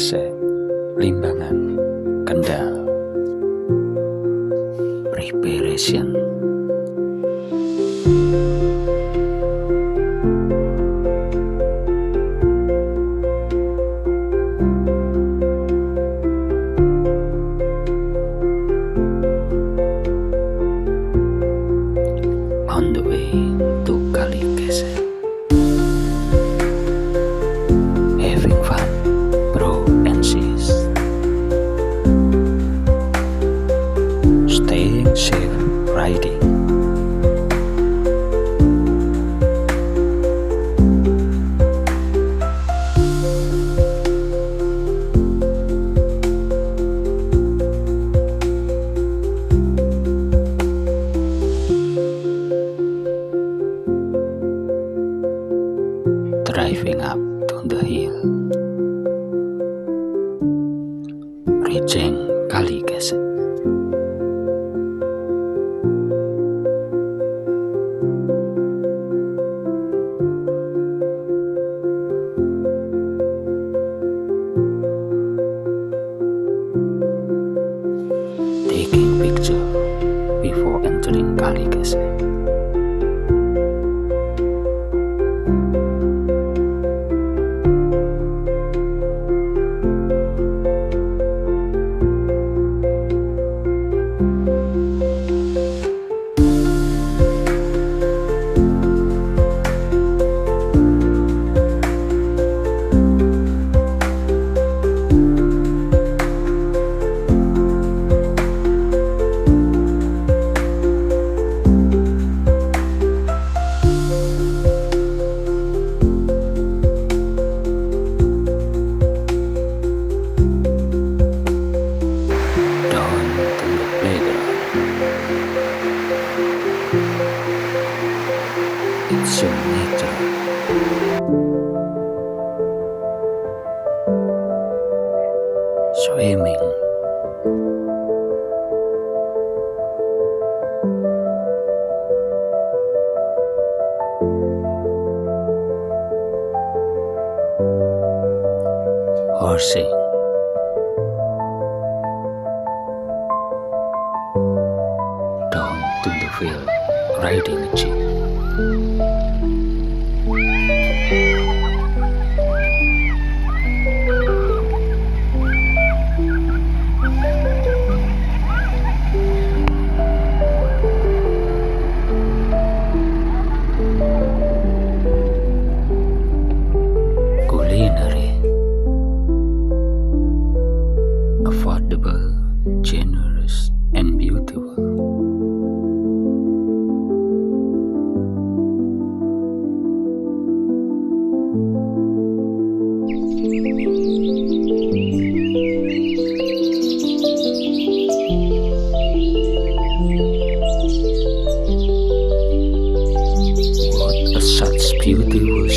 Kesek, Limbangan, Kendal. Preparation. On the way to Kali Kesek. Having fun, bro and sis. Staying safe riding. Driving up to the hill, reaching Kali Kesek. Taking picture before entering Kali Kesek. It's your nature. Swimming. Horsing. Down to the field, riding a jeep. Culinary. Affordable, generous, and beautiful. What a such beautiful